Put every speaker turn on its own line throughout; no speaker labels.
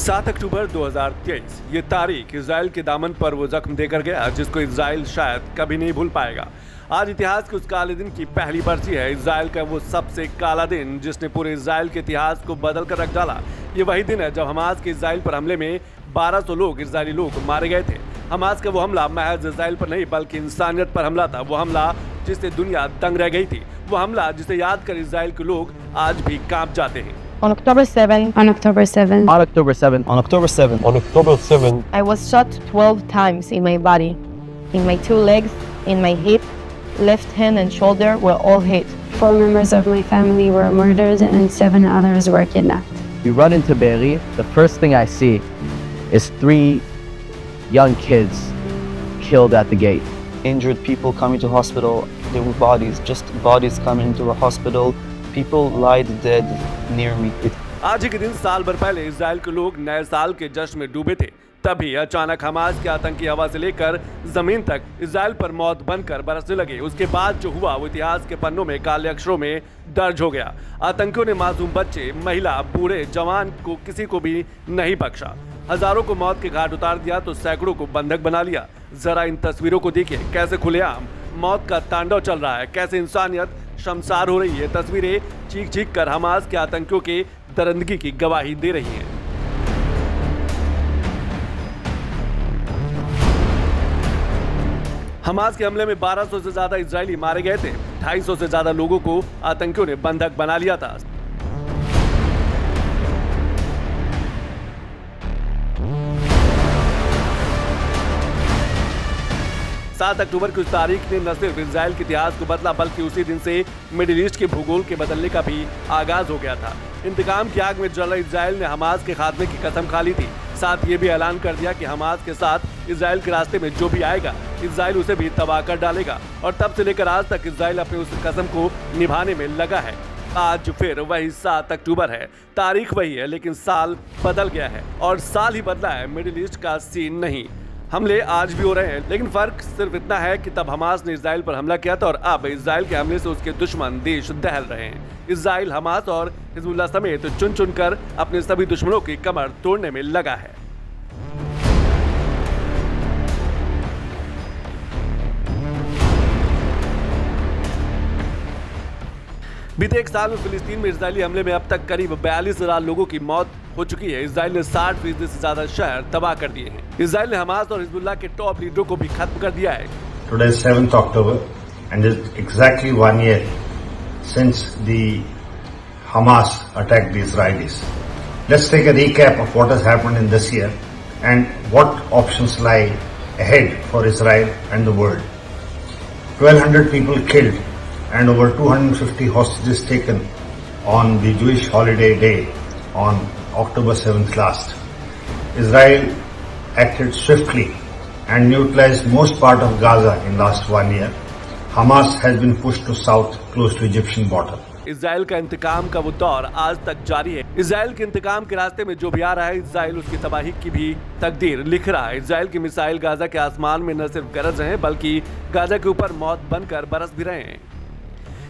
7 अक्टूबर 2023 ये तारीख इजराइल के दामन पर वो जख्म देकर गया जिसको इजराइल शायद कभी नहीं भूल पाएगा। आज इतिहास के उस काले दिन की पहली बरसी है, इजराइल का वो सबसे काला दिन जिसने पूरे इजराइल के इतिहास को बदल कर रख डाला। ये वही दिन है जब हमास के इजराइल पर हमले में 1200 लोग इजरायली लोग मारे गए थे। हमास का वो हमला महज इजराइल पर नहीं बल्कि इंसानियत पर हमला था। वो हमला जिससे दुनिया दंग रह गई थी, वो हमला जिसे याद कर इजराइल के लोग आज भी कांप जाते हैं।
On October 7,
On October 7,
On October 7,
On October 7,
On October 7,
I was shot 12 times in my body. In my two legs, in my hip, left hand and shoulder were all hit.
4 members of my family were murdered and 7 others were kidnapped.
we run into Be'eri. The first thing I see is 3 young kids killed at the gate.
injured people coming to hospital, there were bodies, just bodies coming into the hospital. People lied dead near me.
आज ही के दिन साल भर पहले Israel के लोग नए साल के जश्न में डूबे थे। तभी अचानक हमास के आतंकी हवा से लेकर जमीन तक इजराइल पर मौत बनकर बरसने लगे। उसके बाद जो हुआ वो इतिहास के पन्नों में काले अक्षरों में दर्ज हो गया। आतंकियों ने मासूम बच्चे, महिला, बूढ़े, जवान को किसी को भी नहीं बख्शा। हजारों को मौत के घाट उतार दिया तो सैकड़ों को बंधक बना लिया। जरा इन तस्वीरों को देखिए, कैसे खुलेआम मौत का तांडव चल रहा है, कैसे इंसानियत शर्मसार हो रही है। तस्वीरें चीख चीख कर हमास के आतंकियों के दरिंदगी की गवाही दे रही हैं। हमास के हमले में 1200 से ज्यादा इजरायली मारे गए थे। 250 से ज्यादा लोगों को आतंकियों ने बंधक बना लिया था। सात अक्टूबर की उस तारीख ने न सिर्फ इजराइल के इतिहास को बदला बल्कि उसी दिन से मिडिल ईस्ट के भूगोल के बदलने का भी आगाज हो गया था। इंतकाम की आग में जल रहे इजराइल ने हमास के खात्मे की कसम खा ली थी। साथ ये भी ऐलान कर दिया कि हमास के साथ इजराइल के रास्ते में जो भी आएगा इजराइल उसे भी तबाह कर डालेगा। और तब से लेकर आज तक इजराइल अपनी उस कसम को निभाने में लगा है। आज फिर वही 7 अक्टूबर है, तारीख वही है लेकिन साल बदल गया है। और साल ही बदला है, मिडिल ईस्ट का सीन नहीं। हमले आज भी हो रहे हैं लेकिन फर्क सिर्फ इतना है कि तब हमास ने इजराइल पर हमला किया था और अब इजराइल के हमले से उसके दुश्मन देश दहल रहे हैं। इजराइल हमास और हिजबुल्लाह समेत चुन चुन कर अपने सभी दुश्मनों की कमर तोड़ने में लगा है। बीते एक साल में फिलिस्तीन में इजरायली हमले में अब तक करीब 42,000 लोगों की मौत हो चुकी है। इजराइल ने 60% से ज्यादा शहर तबाह कर दिए हैं। इजराइल ने हमास और हिजबुल्लाह के टॉप लीडरों को भी खत्म कर दिया है।
Today is 7th October and it's exactly 1 year since the Hamas attacked the Israelis. Let's take a recap of what has happened in this year and what options lie ahead for Israel and the world. 1,200 people killed and over 250 hostages taken on the Jewish holiday day on October 7th last. Israel acted swiftly and neutralized most part of Gaza in last 1 year. Hamas has been pushed to south close to Egyptian border.
Israel का इंतकाम का वो दौर आज तक जारी है। Israel के इंतकाम के रास्ते में जो भी आ रहा है इजराइल उसकी तबाही की भी तकदीर लिख रहा है। इजराइल की मिसाइल गाजा के आसमान में न सिर्फ गरज रहे हैं बल्कि गाजा के ऊपर मौत बनकर बरस भी रहे हैं।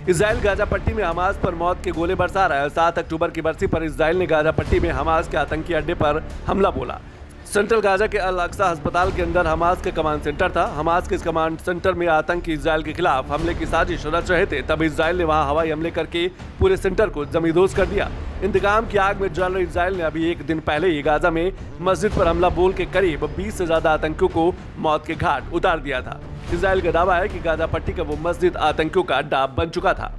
इजराइल गाजा पट्टी में हमास पर मौत के गोले बरसा रहा है। 7 अक्टूबर की बरसी पर इजराइल ने गाजा पट्टी में हमास के आतंकी अड्डे पर हमला बोला। सेंट्रल गाजा के अल अक्सा अस्पताल के अंदर हमास का कमांड सेंटर था। हमास के इस कमांड सेंटर में आतंकी इजराइल के खिलाफ हमले की साजिश रच रहे थे। तब इजराइल ने वहां हवाई हमले करके पूरे सेंटर को जमींदोज कर दिया। इंतकाम की आग में जल रहे इजराइल ने अभी एक दिन पहले ही गाजा में मस्जिद पर हमला बोल के करीब 20 से ज्यादा आतंकियों को मौत के घाट उतार दिया था। इजराइल का दावा है कि गाजा पट्टी का वो मस्जिद आतंकियों का अड्डा बन चुका था।